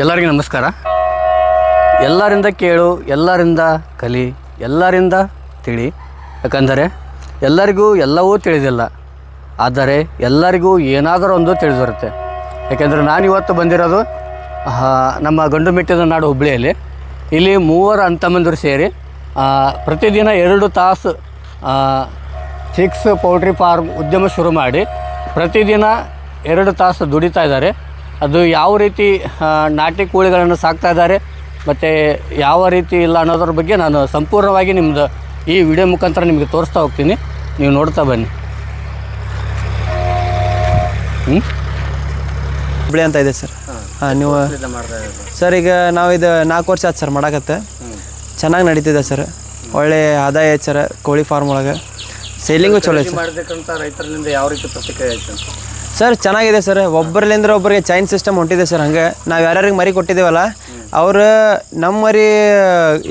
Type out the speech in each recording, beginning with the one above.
ಎಲ್ಲರಿಗೂ ನಮಸ್ಕಾರ. ಎಲ್ಲರಿಂದ ಕೇಳು, ಎಲ್ಲರಿಂದ ಕಲಿ, ಎಲ್ಲರಿಂದ ತಿಳಿ. ಯಾಕಂದರೆ ಎಲ್ಲರಿಗೂ ಎಲ್ಲವೂ ತಿಳಿದಿಲ್ಲ, ಆದರೆ ಎಲ್ಲರಿಗೂ ಏನಾದರೂ ಒಂದು ತಿಳಿದಿರುತ್ತೆ. ಯಾಕೆಂದರೆ ನಾನಿವತ್ತು ಬಂದಿರೋದು ನಮ್ಮ ಗಂಡು ಮೆಟ್ಟಿದ ನಾಡು ಹುಬ್ಬಳ್ಳಿಯಲ್ಲಿ. ಇಲ್ಲಿ 3 ಅಣ್ಣತಮ್ಮಂದಿರು ಸೇರಿ ಪ್ರತಿದಿನ 2 ತಾಸು ಚಿಕ್ಸ್ ಪೌಲ್ಟ್ರಿ ಫಾರ್ಮ್ ಉದ್ಯಮ ಶುರು ಮಾಡಿ ಪ್ರತಿದಿನ 2 ತಾಸು ದುಡಿತಾ ಇದ್ದಾರೆ. ಅದು ಯಾವ ರೀತಿ ನಾಟಿ ಕೋಳಿಗಳನ್ನು ಸಾಕ್ತಾ ಇದ್ದಾರೆ ಮತ್ತು ಯಾವ ರೀತಿ ಇಲ್ಲ ಅನ್ನೋದ್ರ ಬಗ್ಗೆ ನಾನು ಸಂಪೂರ್ಣವಾಗಿ ನಿಮ್ಮದು ಈ ವಿಡಿಯೋ ಮುಖಾಂತರ ನಿಮಗೆ ತೋರಿಸ್ತಾ ಹೋಗ್ತೀನಿ. ನೀವು ನೋಡ್ತಾ ಬನ್ನಿ. ಹುಬ್ಬಳ್ಳಿ ಅಂತ ಇದೆ ಸರ್. ನೀವು ಸರ್ ಈಗ ನಾವು ಇದು 4 ವರ್ಷ ಆಯ್ತು ಸರ್ ಮಾಡಾಕತ್ತೆ. ಚೆನ್ನಾಗಿ ನಡೀತಿದೆ ಸರ್. ಒಳ್ಳೆ ಆದಾಯ ಐತೆ ಸರ್ ಕೋಳಿ ಫಾರ್ಮ್ ಒಳಗೆ. ಸೇಲಿಂಗು ಚಲೋ ಐತೆ ಸರ್. ರೈತರಿಂದ ಯಾವ ರೀತಿ ಪ್ರತಿಕ್ರಿಯೆ ಐತೆ ಸರ್? ಚೆನ್ನಾಗಿದೆ ಸರ್. ಒಬ್ಬರಲ್ಲಿಂದ್ರೆ ಒಬ್ಬರಿಗೆ ಚೈನ್ ಸಿಸ್ಟಮ್ ಹೊಂಟಿದೆ ಸರ್. ಹಂಗೆ ನಾವು ಯಾರ್ಯಾರಿಗೆ ಮರಿ ಕೊಟ್ಟಿದ್ದೇವಲ್ಲ ಅವ್ರು ನಮ್ಮ ಮರಿ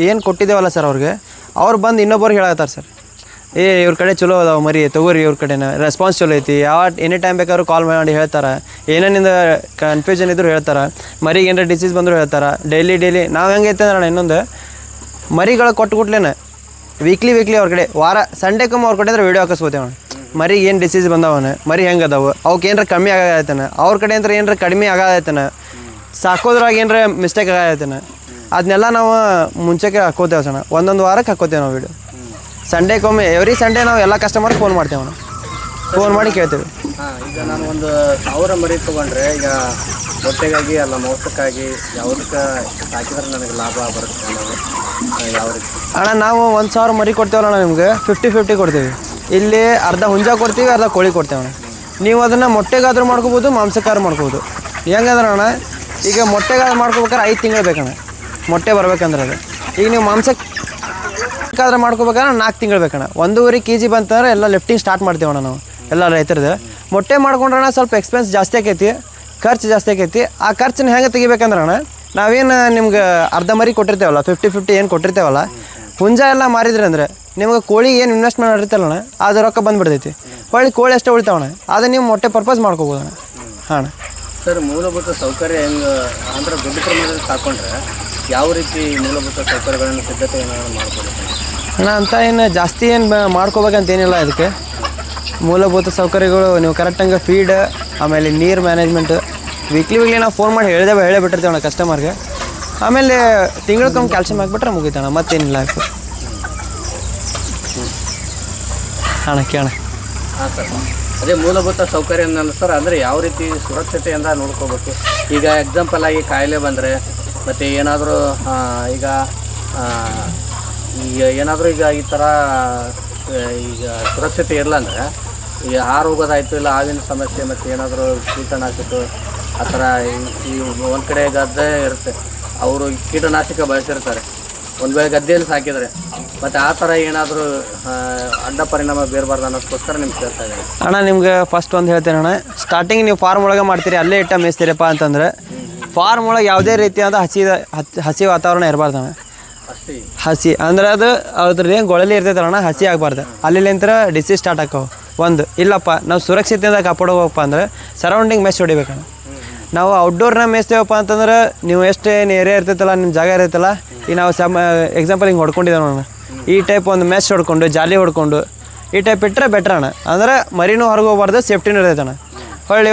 ಏನು ಕೊಟ್ಟಿದ್ದೇವಲ್ಲ ಸರ್ ಅವ್ರಿಗೆ ಅವ್ರು ಬಂದು ಇನ್ನೊಬ್ಬರಿಗೆ ಹೇಳತ್ತಾರೆ ಸರ್, ಇವ್ರ ಕಡೆ ಚಲೋ ಅದಾವೆ ಮರಿ ತೊಗೋರಿ, ಇವ್ರ ಕಡೆನ ರೆಸ್ಪಾನ್ಸ್ ಚಲೋ ಐತಿ. ಎನಿ ಟೈಮ್ ಬೇಕಾದ್ರೂ ಕಾಲ್ ಮಾಡಿ ಹೇಳ್ತಾರೆ. ಏನೇನಿಂದ ಕನ್ಫ್ಯೂಷನ್ ಇದ್ರು ಹೇಳ್ತಾರೆ. ಮರಿಗೆ ಏನಾರ ಡಿಸೀಸ್ ಬಂದರೂ ಹೇಳ್ತಾರೆ. ಡೈಲಿ ನಾವು ಹೆಂಗೈತೆ ಅಂದ್ರೆ ಇನ್ನೊಂದು ಮರಿಗಳು ಕೊಟ್ಲೇನೆ ವೀಕ್ಲಿ ಅವ್ರ ಕಡೆ ವಾರ ಸಂಡೇಕೊಮ್ಮೆ ಅವ್ರ ಕಡೆ ಅಂದ್ರೆ ವೀಡಿಯೋ ಹಾಕಿಸ್ಬೋತೇವೆ. ಮರಿಗೆ ಏನು ಡಿಸೀಸ್ ಬಂದವನ, ಮರಿ ಹೆಂಗೆ ಅದಾವೆ, ಅವಕ್ಕೆ ಏನಾರ ಕಮ್ಮಿ ಆಗಾಯ್ತಾನೆ, ಅವ್ರ ಕಡೆ ಅಂದ್ರೆ ಏನಾರ ಕಡಿಮೆ ಆಗಾಯ್ತಾನೆ, ಸಾಕೋದ್ರಾಗ ಏನಾರ ಮಿಸ್ಟೇಕ್ ಆಗಾಯ್ತಾನೆ, ಅದನ್ನೆಲ್ಲ ನಾವು ಮುಂಚೆಗೆ ಹಾಕೋತೇವೆ ಸಣ್ಣ. ಒಂದೊಂದು ವಾರಕ್ಕೆ ಹಾಕೋತೇವೆ ನಾವು ವೀಡಿಯೋ. ಸಂಡೇಗೊಮ್ಮೆ ಎವ್ರಿ ಸಂಡೇ ನಾವು ಎಲ್ಲ ಕಸ್ಟಮರ್ಗೆ ಫೋನ್ ಮಾಡ್ತೇವೆ. ನಾವು ಫೋನ್ ಮಾಡಿ ಕೇಳ್ತೇವೆ. ಈಗ ನಾನು ಒಂದು 1000 ಮರಿ ತೊಗೊಂಡ್ರೆ ಈಗ ಮೊಟ್ಟೆಗಾಗಿ ಅಲ್ಲ ಮಾಂಸಕ್ಕಾಗಿ ಯಾವುದಕ್ಕೆ ಹಾಕಿದ್ರೆ ನನಗೆ ಲಾಭ ಬರುತ್ತೆ ಅನ್ನೋದು ಯಾವ ರೀತಿ? ಅಣ್ಣ ನಾವು 1000 ಮರಿ ಕೊಡ್ತೇವಲ್ಲ ನಿಮ್ಗೆ 50-50 ಕೊಡ್ತೀವಿ. ಇಲ್ಲಿ ಅರ್ಧ ಹುಂಜ ಕೊಡ್ತೀವಿ, ಅರ್ಧ ಕೋಳಿ ಕೊಡ್ತೇವೆ ಅಣ್ಣ. ನೀವು ಅದನ್ನು ಮೊಟ್ಟೆಗಾದ್ರೂ ಮಾಡ್ಕೋಬೋದು, ಮಾಂಸಕ್ಕಾದ್ರೂ ಮಾಡ್ಕೋಬೋದು. ಹೆಂಗಂದ್ರೆ ಅಣ್ಣ ಈಗ ಮೊಟ್ಟೆಗಾದ್ರೂ ಮಾಡ್ಕೋಬೇಕಾದ್ರೆ 5 ತಿಂಗಳು ಬೇಕಣ್ಣ ಮೊಟ್ಟೆ ಬರ್ಬೇಕಂದ್ರೆ. ಅದು ಈಗ ನೀವು ಮಾಂಸಕ್ಕಾದ್ರೆ ಮಾಡ್ಕೋಬೇಕಾದ್ರೆ 4 ತಿಂಗಳು ಬೇಕಣ್ಣ. 1.5 kg ಬಂತಂದ್ರೆ ಎಲ್ಲ ಲಿಫ್ಟಿಂಗ್ ಸ್ಟಾರ್ಟ್ ಮಾಡ್ತೀವಣ್ಣ ನಾವು ಎಲ್ಲ ರೈತರದ್ದು. ಮೊಟ್ಟೆ ಮಾಡ್ಕೊಂಡ್ರಣ್ಣ ಸ್ವಲ್ಪ ಎಕ್ಸ್ಪೆನ್ಸ್ ಜಾಸ್ತಿ ಆಕೈತಿ, ಖರ್ಚು ಜಾಸ್ತಿ ಆಕೈತಿ. ಆ ಖರ್ಚನ್ನ ಹೆಂಗೆ ತೆಗಿಬೇಕಂದ್ರೆ ಅಣ್ಣ ನಾವೇನು ನಿಮ್ಗೆ ಅರ್ಧ ಮರಿ ಕೊಟ್ಟಿರ್ತೇವಲ್ಲ 50-50 ಏನು ಕೊಟ್ಟಿರ್ತೇವಲ್ಲ, ಹುಂಜ ಎಲ್ಲ ಮಾರಿದ್ರಿ ಅಂದರೆ ನಿಮ್ಗೆ ಕೋಳಿ ಏನು ಇನ್ವೆಸ್ಟ್ಮೆಂಟ್ ಮಾಡಿರ್ತಲ್ಲ ಅದು ರೊಕ್ಕ ಬಂದುಬಿಡ್ತೈತಿ. ಹೊಳ್ಳಿ ಕೋಳಿ ಅಷ್ಟೇ ಉಳಿತಾವಣ್ಣ. ಅದು ನೀವು ಮೊಟ್ಟೆ ಪರ್ಪಸ್ ಮಾಡ್ಕೋಬೋದಣ್ಣ. ಹಾಂ ಸರ್, ಮೂಲಭೂತ ಸೌಕರ್ಯ ಹೆಂಗೆ ಅಂದ್ರೆ ದೊಡ್ಡ ಪ್ರಮಾಣದಲ್ಲಿ ಸಾಕೊಂಡ್ರೆ ಯಾವ ರೀತಿ ಮೂಲಭೂತ ಸೌಕರ್ಯಗಳನ್ನು ಸಿದ್ಧತೆ ಏನಾದ್ರು ಮಾಡ್ಕೋಬೇಕು ಅಣ್ಣ? ಅಂತ ಏನು ಜಾಸ್ತಿ ಏನು ಮಾಡ್ಕೋಬೇಕಂತೇನಿಲ್ಲ. ಅದಕ್ಕೆ ಮೂಲಭೂತ ಸೌಕರ್ಯಗಳು ನೀವು ಕರೆಕ್ಟಂಗೆ ಫೀಡ್, ಆಮೇಲೆ ನೀರು ಮ್ಯಾನೇಜ್ಮೆಂಟ್ ವೀಕ್ಲಿ ನಾವು ಫೋನ್ ಮಾಡಿ ಹೇಳೇ ಬಿಟ್ಟಿರ್ತೇವಣ್ಣ ಕಸ್ಟಮರ್ಗೆ. ಆಮೇಲೆ ತಿಂಗಳಕ್ಕೊಮ್ಮೆ ಕ್ಯಾಲ್ಸಿಯಂ ಹಾಕ್ಬಿಟ್ರೆ ಮುಗಿತಣ್ಣ, ಮತ್ತೇನಿಲ್ಲ ಹಾಕಿ. ಹಾಂ ಕೇಳೋಣ. ಹಾಂ ಸರ್, ಅದೇ ಮೂಲಭೂತ ಸೌಕರ್ಯ ಸರ್ ಅಂದರೆ ಯಾವ ರೀತಿ ಸುರಕ್ಷತೆಯಿಂದ ನೋಡ್ಕೋಬೇಕು? ಈಗ ಎಕ್ಸಾಂಪಲ್ ಆಗಿ ಕಾಯಿಲೆ ಬಂದರೆ ಮತ್ತು ಏನಾದರೂ ಈಗ ಈಗ ಈ ಥರ ಈಗ ಸುರಕ್ಷತೆ ಇರಲ್ಲ ಅಂದರೆ ಈಗ ಹಾರು ಹೋಗೋದಾಯಿತು, ಇಲ್ಲ ಹಾವಿನ ಸಮಸ್ಯೆ ಮತ್ತು ಏನಾದರೂ ಕೀಟನಾಶಕ ಆ ಥರ ಈ ಒಂದು ಕಡೆ ಗದ್ದೆ ಇರುತ್ತೆ, ಅವರು ಕೀಟನಾಶಕ ಬಳಸಿರ್ತಾರೆ. ಒಂದು ವೇಳೆ ಗದ್ದೆಯಲ್ಲಿ ಸಾಕಿದರೆ ಮತ್ತು ಆ ಥರ ಏನಾದರೂ ಅಡ್ಡ ಪರಿಣಾಮ ಬೀರಬಾರ್ದು ಅನ್ನೋದಕ್ಕೋಸ್ಕರ ನಿಮ್ಗೆ ಕೇಳ್ತಾ ಇದ್ದೀನಿ ಅಣ್ಣ. ನಿಮ್ಗೆ ಫಸ್ಟ್ ಒಂದು ಹೇಳ್ತೇನೆ ಅಣ್ಣ, ಸ್ಟಾರ್ಟಿಂಗ್ ನೀವು ಫಾರ್ಮ್ ಒಳಗೆ ಮಾಡ್ತೀರಿ, ಅಲ್ಲೇ ಇಟ್ಟ ಮೇಯಿಸ್ತೀರಪ್ಪ ಅಂತಂದ್ರೆ ಫಾರ್ಮ್ ಒಳಗೆ ಯಾವುದೇ ರೀತಿಯಾದ ಹಸಿ ವಾತಾವರಣ ಇರಬಾರ್ದು ಅಣ್ಣ. ಹಸಿ ಅಂದ್ರೆ ಅದ್ರದ್ದು ಗೊಳಲಿ ಇರ್ತೈತಲ್ಲ, ಹಸಿ ಆಗಬಾರ್ದು. ಅಲ್ಲಿಂತ್ರ ಡಿಸೀಸ್ ಸ್ಟಾರ್ಟ್ ಆಕಾವು. ಒಂದು ಇಲ್ಲಪ್ಪ ನಾವು ಸುರಕ್ಷತೆಯಿಂದ ಕಾಪಾಡೋವಪ್ಪ ಅಂದ್ರೆ ಸರೌಂಡಿಂಗ್ ಮೆಸ್ ಹೊಡಿಬೇಕಣ್ಣ. ನಾವು ಔಟ್ಡೋರ್ನ ಮೇಯಿಸ್ತೇವಪ್ಪ ಅಂತಂದ್ರೆ ನೀವು ಎಷ್ಟು ಏನು ಏರಿಯಾ ಇರ್ತೈತಲ್ಲ, ನಿಮ್ಮ ಜಾಗ ಇರ್ತೈತಲ್ಲ, ಈಗ ನಾವು ಎಕ್ಸಾಂಪಲ್ ಹಿಂಗೆ ಹೊಡ್ಕೊಂಡಿದ್ದೇವೆ ಅಣ್ಣ, ಈ ಟೈಪ್ ಒಂದು ಮೆಸ್ ಹೊಡ್ಕೊಂಡು ಜಾಲಿ ಹೊಡ್ಕೊಂಡು ಈ ಟೈಪ್ ಇಟ್ಟರೆ ಬೆಟ್ರ್ ಅಣ್ಣ. ಅಂದ್ರೆ ಮರಿನೂ ಹೊರಗೆ ಹೋಗ್ಬಾರ್ದು, ಸೇಫ್ಟಿನೂ ಇರ್ತೈತಣ್ಣ. ಹೊಳ್ಳಿ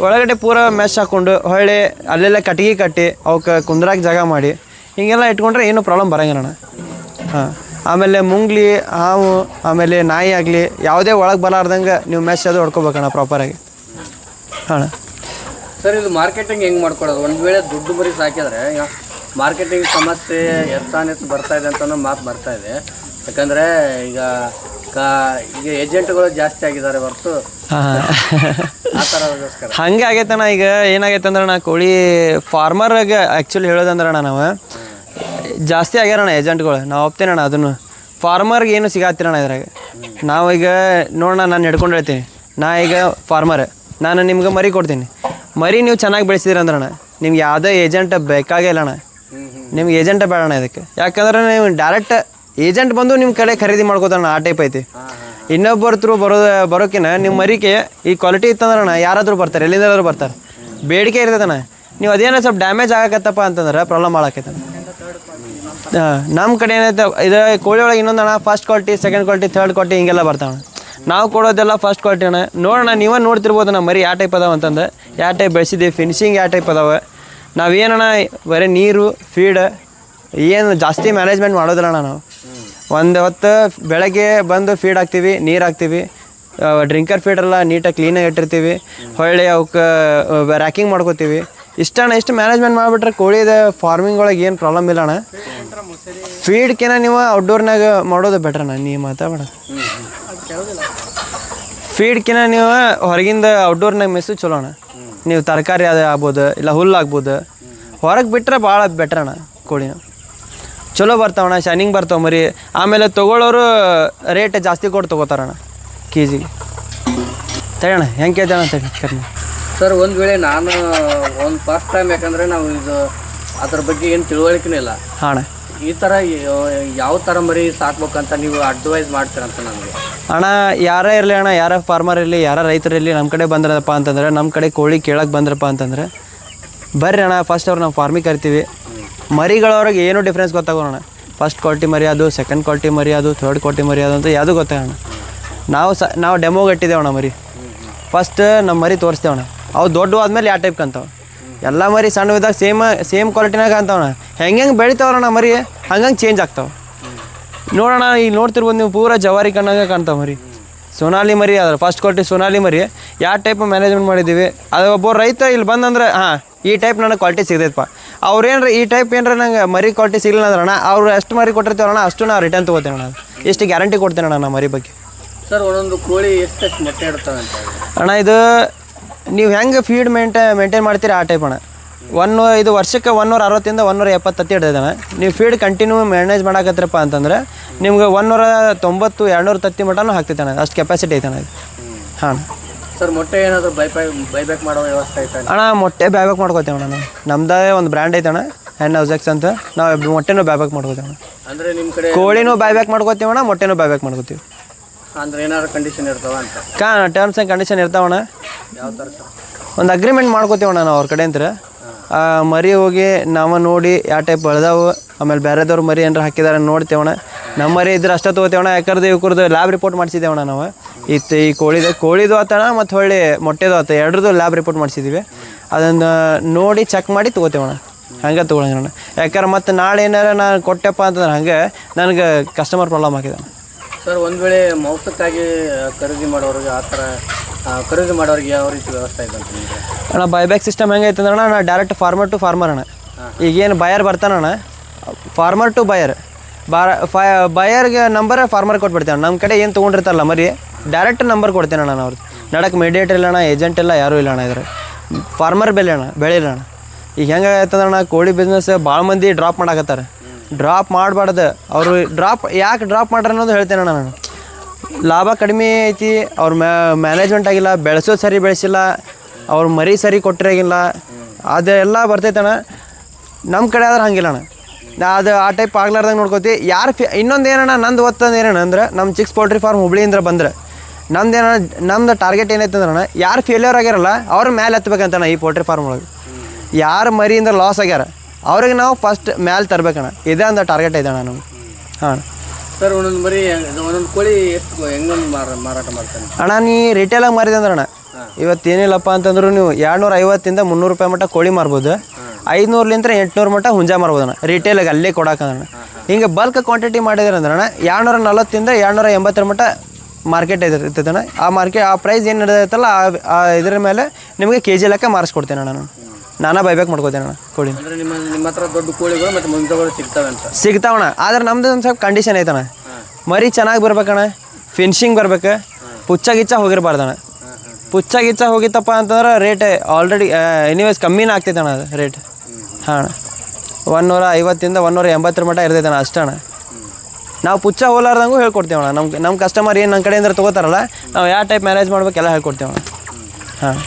ಒಳಗಡೆ ಪೂರ ಮೆಸ್ ಹಾಕ್ಕೊಂಡು ಹೊಳ್ಳಿ ಅಲ್ಲೆಲ್ಲ ಕಟ್ಟಿಗೆ ಕಟ್ಟಿ ಅವಕ್ಕೆ ಕುಂದ್ರಾಕ ಜಾಗ ಮಾಡಿ ಹೀಗೆಲ್ಲ ಇಟ್ಕೊಂಡ್ರೆ ಏನೂ ಪ್ರಾಬ್ಲಮ್ ಬರೋಂಗಿಲ್ಲಣ್ಣ. ಹಾಂ, ಆಮೇಲೆ ಮುಂಗ್ಲಿ, ಹಾವು, ಆಮೇಲೆ ನಾಯಿ ಆಗಲಿ ಯಾವುದೇ ಒಳಗೆ ಬರಲಾರ್ದಂಗೆ ನೀವು ಮೆಸ್ ಅದು ಹೊಡ್ಕೋಬೇಕಣ್ಣ ಪ್ರಾಪರಾಗಿ. ಹಾಂ ಸರ್, ಇದು ಮಾರ್ಕೆಟಿಂಗ್ ಹೆಂಗೆ ಮಾಡ್ಕೊಡೋದು? ಒಂದು ವೇಳೆ ದುಡ್ಡು ಬರೀ ಸಾಕಿದ್ರೆ ಮಾರ್ಕೆಟಿಂಗ್ ಸಮಸ್ಯೆ ಹೆಚ್ಚು ಬರ್ತಾಯಿದೆ ಅಂತನೋ ಮಾತು ಬರ್ತಾಯಿದೆ. ಯಾಕಂದರೆ ಈಗ ಏಜೆಂಟ್ಗಳು ಜಾಸ್ತಿ ಆಗಿದ್ದಾರೆ ಹೊರತು ಆ ಥರಗೋಸ್ಕರ ಹಂಗೆ ಆಗೈತಣ್ಣ. ಈಗ ಏನಾಗೈತೆ ಅಂದ್ರೆ ಕೋಳಿ ಫಾರ್ಮರ್ಗೆ ಆ್ಯಕ್ಚುಲಿ ಹೇಳೋದಂದ್ರೆ ನಾವು ಜಾಸ್ತಿ ಆಗ್ಯಾರಣ್ಣ ಏಜೆಂಟ್ಗಳು. ನಾವು ಒಪ್ತೇನಣ್ಣ ಅದನ್ನು. ಫಾರ್ಮರ್ಗೆ ಏನು ಸಿಗಾತಿರಣ್ಣ ಇದ್ರಾಗ. ನಾವೀಗ ನೋಡೋಣ, ನಾನು ಹಿಡ್ಕೊಂಡು ಹೇಳ್ತೀನಿ, ನಾ ಈಗ ಫಾರ್ಮರ್, ನಾನು ನಿಮ್ಗೆ ಮರಿ ಕೊಡ್ತೀನಿ. ಮರಿ ನೀವು ಚೆನ್ನಾಗಿ ಬೆಳೆಸಿದ್ರಿ ಅಂದ್ರಣ್ಣ ನಿಮ್ಗೆ ಯಾವುದೇ ಏಜೆಂಟ್ ಬೇಕಾಗೇ ಇಲ್ಲಣ್ಣ. ನಿಮ್ಗೆ ಏಜೆಂಟೇ ಬೇಡಣ್ಣ ಇದಕ್ಕೆ. ಯಾಕಂದ್ರೆ ನೀವು ಡೈರೆಕ್ಟ್ ಏಜೆಂಟ್ ಬಂದು ನಿಮ್ಮ ಕಡೆ ಖರೀದಿ ಮಾಡ್ಕೋತಾರಣ್ಣ, ಆ ಟೈಪ್ ಐತಿ. ಇನ್ನೊಬ್ಬರ ಥ್ರೂ ಬರೋಕಿನ ನಿಮ್ಮ ಮರಿಗೆ ಈ ಕ್ವಾಲಿಟಿ ಇತ್ತಂದ್ರಣ್ಣ ಯಾರಾದರೂ ಬರ್ತಾರೆ, ಎಲ್ಲಿಂದಾದ್ರೂ ಬರ್ತಾರೆ. ಬೇಡಿಕೆ ಇರ್ತದಣ್ಣ. ನೀವು ಅದೇನೋ ಸ್ವಲ್ಪ ಡ್ಯಾಮೇಜ್ ಆಗಕತ್ತಪ್ಪ ಅಂತಂದ್ರೆ ಪ್ರಾಬ್ಲಮ್ ಮಾಡಾಕೈತೆ. ನಮ್ಮ ಕಡೆ ಏನೈತೆ ಇದು ಕೋಳಿ ಒಳಗೆ ಇನ್ನೊಂದು ಅಣ್ಣ first quality, second quality, third quality ಹಿಂಗೆಲ್ಲ ಬರ್ತಾವೆ. ನಾವು ಕೊಡೋದೆಲ್ಲ ಫಸ್ಟ್ ಕ್ವಾಲಿಟಿ ಅಣ್ಣ. ನೋಡೋಣ, ನೀವೇ ನೋಡ್ತಿರ್ಬೋದು ನಮ್ಮ ಮರಿ ಯಾವ ಟೈಪ್ ಅದಾವೆ ಅಂತಂದು, ಯಾವ ಟೈಪ್ ಬೆಳೆಸಿದ್ದೀವಿ, ಫಿನಿಶಿಂಗ್ ಯಾವ ಟೈಪ್ ಅದಾವೆ. ನಾವೇನಣ್ಣ ಬರೀ ನೀರು ಫೀಡ್ ಏನು ಜಾಸ್ತಿ ಮ್ಯಾನೇಜ್ಮೆಂಟ್ ಮಾಡೋದಿಲ್ಲ ಅಣ್ಣ. ನಾವು ಒಂದು ಹೊತ್ತು ಬೆಳಗ್ಗೆ ಬಂದು ಫೀಡ್ ಹಾಕ್ತೀವಿ, ನೀರು ಹಾಕ್ತೀವಿ, ಡ್ರಿಂಕರ್ ಫೀಡ್ರೆಲ್ಲ ನೀಟಾಗಿ ಕ್ಲೀನಾಗಿ ಇಟ್ಟಿರ್ತೀವಿ, ಹೊಳ್ಳಿ ಅವಕ್ಕೆ ರ್ಯಾಕಿಂಗ್ ಮಾಡ್ಕೋತೀವಿ. ಇಷ್ಟಣ್ಣ, ಇಷ್ಟು ಮ್ಯಾನೇಜ್ಮೆಂಟ್ ಮಾಡಿಬಿಟ್ರೆ ಕೋಳಿದ ಫಾರ್ಮಿಂಗ್ ಒಳಗೆ ಏನು ಪ್ರಾಬ್ಲಮ್ ಇಲ್ಲ ಅಣ್ಣ. ಫೀಡ್ಕಿನ ನೀವು ಔಟ್ಡೋರ್ನಾಗ ಮಾಡೋದು ಬೆಟ್ರಣ್ಣ. ನೀವು ಮಾತಾಡ ಫೀಡ್ಕಿನ ನೀವು ಹೊರಗಿಂದ ಔಟ್ಡೋರ್ನಾಗ ಮೆಸ್ಸು ಚಲೋ ಅಣ್ಣ. ನೀವು ತರಕಾರಿ ಅದು ಆಗ್ಬೋದು, ಇಲ್ಲ ಹುಲ್ಲು ಆಗ್ಬೋದು, ಹೊರಗೆ ಬಿಟ್ಟರೆ ಭಾಳ ಬೆಟ್ರಣ್ಣ. ಕೋಳಿನ ಚಲೋ ಬರ್ತಾವಣ್ಣ, ಶೈನಿಂಗ್ ಬರ್ತಾವೆ ಮರಿ. ಆಮೇಲೆ ತೊಗೊಳ್ಳೋರು ರೇಟ್ ಜಾಸ್ತಿ ಕೊಟ್ಟು ತೊಗೋತಾರಣ್ಣ ಕೆ ಜಿಗೆ. ತಗೋಣ ಹೆಂಗೆ ಕೇಳ್ತಾಣ ತಡಿ. ಸರ್, ಒಂದು ವೇಳೆ ನಾನು ಒಂದು ಫಸ್ಟ್ ಟೈಮ್, ಯಾಕಂದರೆ ನಾವು ಇದು ಅದ್ರ ಬಗ್ಗೆ ಏನು ತಿಳುವಳಿಕೆನೇ ಇಲ್ಲ. ಹಾಂ, ಈ ಥರ ಯಾವ ಥರ ಮರಿ ಸಾಕ್ಬೇಕಂತ ನೀವು ಅಡ್ವೈಸ್ ಮಾಡ್ತೀರಂತ ನನಗೆ. ಅಣ್ಣ, ಯಾರೇ ಇರಲಿ ಅಣ್ಣ, ಯಾರ ಫಾರ್ಮರ್ ಇರಲಿ, ಯಾರ ರೈತರಿರಲಿ, ನಮ್ಮ ಕಡೆ ಬಂದ್ರಪ್ಪ ಅಂತಂದ್ರೆ, ನಮ್ಮ ಕಡೆ ಕೋಳಿ ಕೇಳಕ್ಕೆ ಬಂದ್ರಪ್ಪ ಅಂತಂದ್ರೆ ಬರ್ರಿ ಅಣ್ಣ. ಫಸ್ಟ್ ಅವ್ರು ನಾವು ಫಾರ್ಮಿಗೆ ಕರಿತೀವಿ. ಮರಿಗಳವ್ರಿಗೆ ಏನೂ ಡಿಫ್ರೆನ್ಸ್ ಗೊತ್ತಾಗೋಣ. ಫಸ್ಟ್ ಕ್ವಾಲಿಟಿ ಮರಿ ಅದು, ಸೆಕೆಂಡ್ ಕ್ವಾಲಿಟಿ ಮರಿ ಅದು, ಥರ್ಡ್ ಕ್ವಾಲಿಟಿ ಮರಿ ಅದು ಅಂತ ಯಾವುದೂ ಗೊತ್ತಾಗೋಣ. ನಾವು ಡೆಮೋ ಕಟ್ಟಿದ್ದೇವಣ್ಣ ಮರಿ. ಫಸ್ಟ್ ನಮ್ಮ ಮರಿ ತೋರಿಸ್ತೇವಣ್ಣ. ಅವು ದೊಡ್ಡ ಆದ್ಮೇಲೆ ಯಾವ ಟೈಪ್ ಕಂತಾವೆ. ಎಲ್ಲ ಮರಿ ಸಣ್ಣವಿದ್ದಾಗ ಸೇಮ್ ಕ್ವಾಲಿಟಿನಾಗ ಅಂತಾವಣ್ಣ. ಹೆಂಗೆ ಬೆಳಿತಾವಣ್ಣ ಮರಿ, ಹಂಗಂಗೆ ಚೇಂಜ್ ಆಗ್ತಾವೆ. ನೋಡೋಣ, ಈಗ ನೋಡ್ತಿರ್ಬೋದು ನೀವು, ಪೂರ ಜವಾರಿ ಕಣ್ಣಾಗ ಕಾಣ್ತಾವೆ ಮರಿ. ಸೋನಾಲಿ ಮರಿ ಅದ್ರ ಫಸ್ಟ್ ಕ್ವಾಲಿಟಿ ಸೋನಾಲಿ ಮರಿ. ಯಾವ ಟೈಪ್ ಮ್ಯಾನೇಜ್ಮೆಂಟ್ ಮಾಡಿದ್ದೀವಿ, ಅದು ಒಬ್ಬ ರೈತ ಇಲ್ಲಿ ಬಂದಂದ್ರೆ ಈ ಟೈಪ್ ನನಗೆ ಕ್ವಾಲಿಟಿ ಸಿಗ್ತೈತಪ್ಪ. ಅವ್ರೇನ್ರಿ ಈ ಟೈಪ್ ಏನ್ರ ನಂಗೆ ಮರಿ ಕ್ವಾಲಿಟಿ ಸಿಗಲಿಲ್ಲ ಅಂದ್ರೆ ಅವ್ರು ಎಷ್ಟು ಮರಿ ಕೊಟ್ಟಿರ್ತೀವಣ್ಣ ಅಷ್ಟು ನಾವು ರಿಟರ್ನ್ ತೊಗೋತೇವೆ ಅಣ್ಣ. ಇಷ್ಟು ಗ್ಯಾರಂಟಿ ಕೊಡ್ತೇನೆ ಅಣ್ಣ ಮರಿ ಬಗ್ಗೆ. ಸರ್, ಒಂದೊಂದು ಕೋಳಿ ಎಷ್ಟು ಮೊಟ್ಟೆ ಇಡ್ತವೆ ಅಂತ ಅಣ್ಣ? ಇದು ನೀವು ಹೆಂಗೆ ಫೀಡ್ ಮೇಂಟೈನ್ ಮಾಡ್ತೀರಿ ಆ ಟೈಪ್ ಅಣ್ಣ. ಇದು ವರ್ಷಕ್ಕೆ 160 170 ತತ್ತಿ ಇಡ್ತೈತೆ ಅಣ್ಣ. ನೀವು ಫೀಡ್ ಕಂಟಿನ್ಯೂ ಮ್ಯಾನೇಜ್ ಮಾಡಾಕತ್ರಪ್ಪ ಅಂತಂದ್ರೆ ನಿಮ್ಗೆ 190 200 ತತ್ತಿ ಮಟನೂ ಹಾಕ್ತೈತೆ ಅಣ್ಣ. ಅಷ್ಟು ಕೆಪಾಸಿಟಿ ಐತೆ ಅಣ್ಣ ಇದು. ಹಾಂ ಸರ್, ಮೊಟ್ಟೆ ಏನಾದರೂ ಬೈಬ್ಯಾಕ್ ಮಾಡೋ ವ್ಯವಸ್ಥೆ ಐತೆ ಅಣ್ಣ? ಮೊಟ್ಟೆ ಬ್ಯಾಬ್ಯಾಕ್ ಮಾಡ್ಕೋತೇವೆ ಅಣ್ಣ ನಾವು. ನಮ್ದೇ ಒಂದು ಬ್ರ್ಯಾಂಡ್ ಐತೆ ಅಣ್ಣ, ಹ್ಯಾಂಡ್ ಹೌಸೆಕ್ಸ್ ಅಂತ. ನಾವು ಮೊಟ್ಟೆನೂ ಬ್ಯಾಬ್ಯಾಕ್ ಮಾಡ್ಕೋತೇವೆ ಅಣ್ಣ. ಅಂದರೆ ನಿಮ್ಮ ಕಡೆ ಕೋಳಿನೂ ಬ್ಯಾಬ್ಯಾಕ್ ಮಾಡ್ಕೋತೀವಿ ಅಣ್ಣ, ಮೊಟ್ಟೆನೂ ಬ್ಯಾಬ್ಯಾಕ್ ಮಾಡ್ಕೋತೀವಿ. ಅಂದ್ರೆ ಏನಾದ್ರು ಕಂಡೀಷನ್ ಇರ್ತಾವ ಅಂತ? ಟರ್ಮ್ಸ್ ಆ್ಯಂಡ್ ಕಂಡೀಷನ್ ಇರ್ತಾವಣ್ಣ. ಯಾವ ಥರ ಸರ್? ಒಂದು ಅಗ್ರಿಮೆಂಟ್ ಮಾಡ್ಕೋತೀವಣ್ಣ ನಾವು ಅವ್ರ ಕಡೆ ಅಂತ. ಮರಿ ಹೋಗಿ ನಾವು ನೋಡಿ ಯಾವ ಟೈಪ್ ಬೆಳೆದಾವು, ಆಮೇಲೆ ಬೇರೆದವ್ರು ಮರಿ ಏನಾರು ಹಾಕಿದಾರೆ ನೋಡ್ತೇವಣ್ಣ. ನಮ್ಮ ಮರಿ ಇದ್ರೆ ಅಷ್ಟೇ ತೊಗೋತೇವಣ್ಣ. ಯಾಕಂದ್ರೆ ಇವ್ರದ್ದು ಲ್ಯಾಬ್ ರಿಪೋರ್ಟ್ ಮಾಡಿಸಿದ್ದೇವಣ್ಣ ನಾವು. ಈ ಕೋಳಿದು ಆತಣ್ಣ, ಮತ್ತು ಹೊಳ್ಳಿ ಮೊಟ್ಟೆದು ಆತ, ಎರಡರದ್ದು ಲ್ಯಾಬ್ ರಿಪೋರ್ಟ್ ಮಾಡಿಸಿದ್ದೀವಿ. ಅದನ್ನು ನೋಡಿ ಚೆಕ್ ಮಾಡಿ ತೊಗೋತೇವಣ್ಣ. ಹಂಗೆ ತೊಗೊಳಂಗಿಲ್ಲ. ಯಾಕಂದ್ರೆ ಮತ್ತು ನಾಳೆ ಏನಾರ ನಾನು ಕೊಟ್ಟೆಪ್ಪ ಅಂತಂದ್ರೆ ಹಂಗೆ ನನಗೆ ಕಸ್ಟಮರ್ ಪ್ರಾಬ್ಲಮ್ ಆಗಿದೆ. ಸರ್, ಒಂದು ವೇಳೆ ಮಾಂಸಕ್ಕಾಗಿ ಖರೀದಿ ಮಾಡೋರಿಗೆ ಆ ಥರ ಖರೀದಿ ಮಾಡೋರಿಗೆ ಯಾವ ರೀತಿ ವ್ಯವಸ್ಥೆ ಇದೆ ಅಂತ ನಿಮಗೆ? ಅಣ್ಣ, ಬೈಬ್ಯಾಕ್ ಸಿಸ್ಟಮ್ ಹೆಂಗೈತೆ ಅಂದ್ರೆ ಅಣ್ಣ, ಡೈರೆಕ್ಟ್ ಫಾರ್ಮರ್ ಟು ಫಾರ್ಮರ್ ಅಣ್ಣ. ಈಗೇನು ಬಯರ್ ಬರ್ತಾನಣ್ಣ, ಫಾರ್ಮರ್ ಟು ಬಯರ್, ಬಯರ್ಗೆ ನಂಬರ್ ಫಾರ್ಮರ್ ಕೊಟ್ಬಿಡ್ತೇವೆ. ನಮ್ಮ ಕಡೆ ಏನು ತೊಗೊಂಡಿರ್ತಾರಲ್ಲ ಮರಿ, ಡೈರೆಕ್ಟ್ ನಂಬರ್ ಕೊಡ್ತೇನೆ ಅಣ್ಣ. ಅವ್ರದ್ದು ನಡಕ್ಕೆ ಮೀಡಿಯೇಟ್ ಇಲ್ಲ ಅಣ್ಣ, ಏಜೆಂಟ್ ಇಲ್ಲ, ಯಾರೂ ಇಲ್ಲ ಅಣ್ಣ. ಇದ್ರೆ ಫಾರ್ಮರ್ ಬೆಳಿಲ್ಲ ಅಣ್ಣ. ಈಗ ಹೆಂಗಾಗತ್ತಂದ್ರೆ ಕೋಳಿ ಬಿಸ್ನೆಸ್ ಭಾಳ ಮಂದಿ ಡ್ರಾಪ್ ಮಾಡಾಕತ್ತಾರೆ. ಡ್ರಾಪ್ ಮಾಡಬಾರ್ದು. ಅವರು ಯಾಕೆ ಡ್ರಾಪ್ ಮಾಡ್ರಿ ಅನ್ನೋದು ಹೇಳ್ತೇನೆ ಅಣ್ಣ ನಾನು. ಲಾಭ ಕಡಿಮೆ ಐತಿ, ಅವ್ರ ಮ್ಯಾನೇಜ್ಮೆಂಟ್ ಆಗಿಲ್ಲ, ಬೆಳೆಸೋದು ಸರಿ ಬೆಳೆಸಿಲ್ಲ, ಅವ್ರ ಮರಿ ಸರಿ ಕೊಟ್ಟಿರಾಗಿಲ್ಲ, ಅದೆಲ್ಲ ಬರ್ತೈತಣ್ಣ. ನಮ್ಮ ಕಡೆ ಆದ್ರೆ ಹಂಗಿಲ್ಲ ಅಣ್ಣ. ಅದು ಆ ಟೈಪ್ ಆಗ್ಲಾರ್ದಂಗೆ ನೋಡ್ಕೋತಿ. ಇನ್ನೊಂದು ಏನಣ್ಣ, ನಂದು ಒತ್ತಂದು ಏನಣ್ಣ ಅಂದ್ರೆ, ನಮ್ಮ ಚಿಕ್ಸ್ ಪೌಲ್ಟ್ರಿ ಫಾರ್ಮ್ ಹುಬ್ಳಿಯಿಂದ ಬಂದ್ರೆ ನಮ್ದು ಟಾರ್ಗೆಟ್ ಏನೈತೆ ಅಂದ್ರೆ, ಯಾರು ಫೇಲ್ಯೂರ್ ಆಗ್ಯಾರಲ್ಲ ಅವ್ರ ಮೇಲೆ ಎತ್ತಬೇಕಂತಣ್ಣ. ಈ ಪೌಲ್ಟ್ರಿ ಫಾರ್ಮ್ ಒಳಗೆ ಯಾರು ಮರಿಯಿಂದ ಲಾಸ್ ಆಗ್ಯಾರ ಅವ್ರಿಗೆ ನಾವು ಫಸ್ಟ್ ಮ್ಯಾಲೆ ತರಬೇಕಣ್ಣ. ಇದೇ ಒಂದು ಟಾರ್ಗೆಟ್ ಐತೆ ಅಣ್ಣ ನಮ್ಗೆ. ಹಾಂ ಸರ್, ಒಂದೊಂದು ಮರಿ ಒಂದೊಂದು ಕೋಳಿ ಎಷ್ಟು ಹೆಂಗೊಂದು ಮಾರಾಟ ಮಾಡ್ತಾನೆ ಅಣ್ಣ? ನೀ ರಿಟೇಲಾಗಿ ಮಾರಿದೆ ಅಂದ್ರೆ ಅಣ್ಣ, ಇವತ್ತೇನಿಲ್ಲಪ್ಪ ಅಂತಂದ್ರು ನೀವು 250 300 ರೂಪಾಯಿ ಮಟ್ಟ ಕೋಳಿ ಮಾರ್ಬೋದು. 500 800 ಮಟ್ಟ ಹುಂಜಾ ಮಾರ್ಬೋದು ಅಣ್ಣ, ರಿಟೇಲಾಗಿ ಅಲ್ಲೇ ಕೊಡೋಕಣ್ಣ. ಹಿಂಗೆ ಬಲ್ಕ್ ಕ್ವಾಂಟಿಟಿ ಮಾಡಿದ್ರೆ ಅಂದ್ರೆ ಅಣ್ಣ, 240 280 ಮಟ್ಟ ಮಾರ್ಕೆಟ್ ಇರ್ತೈತೆ ಅಣ್ಣ. ಆ ಪ್ರೈಸ್ ಏನು ನಡೆದೈತಲ್ಲ ಇದ್ರ ಮೇಲೆ ನಿಮಗೆ ಕೆ ಜಿ ಲೆಕ್ಕ ಮಾರಿಸ್ಕೊಡ್ತೇನೆ ಅಣ್ಣ. ನಾನಾ ಬೈಬ್ಯಾಕ್ ಮಾಡ್ಕೋತೇನೆ ಅಣ್ಣ ಕೋಳಿ. ನಿಮ್ಮ ಹತ್ರ ದೊಡ್ಡ ಕೋಳಿಗಳು ಮತ್ತು ಮುಂಜಾಗಳು ಸಿಗ್ತಾವಣ್ಣ. ಆದ್ರೆ ನಮ್ದು ಒಂದು ಸ್ವಲ್ಪ ಕಂಡೀಷನ್ ಐತಣ್ಣ. ಮರಿ ಚೆನ್ನಾಗಿ ಬರ್ಬೇಕಣ್ಣ, ಫಿನಿಶಿಂಗ್ ಬರ್ಬೇಕು, ಪುಚ್ಚ ಗಿಚ್ಚ ಹೋಗಿರ್ಬಾರ್ದಣ್ಣ. ಪುಚ್ಚ ಗಿಚ್ಚ ಹೋಗಿತ್ತಪ್ಪ ಅಂತಂದ್ರೆ ರೇಟ್ ಆಲ್ರೆಡಿ ಎನಿವೇಸ್ ಕಮ್ಮಿನೇ ಆಗ್ತೈತೆ ಅಣ್ಣ ಅದು ರೇಟ್. ಹಾಂ ಅಣ್ಣ, 150 180 ಮಟ್ಟ ಇರ್ತೈತೆ ಅಣ್ಣ, ಅಷ್ಟೇ ಅಣ್ಣ. ನಾವು ಪುಚ್ಚ ಹೋಲಾರ್ದಂಗೂ ಹೇಳ್ಕೊಡ್ತೇವಣ್ಣ. ನಮ್ಮ ಕಸ್ಟಮರ್ ಏನು ನನ್ನ ಕಡೆಯಿಂದ ತೊಗೋತಾರಲ್ಲ, ನಾವು ಯಾವ ಟೈಪ್ ಮ್ಯಾನೇಜ್ ಮಾಡ್ಬೇಕೆಲ್ಲ ಹೇಳ್ಕೊಡ್ತೇವಣ್ಣ. ಹಾಂ.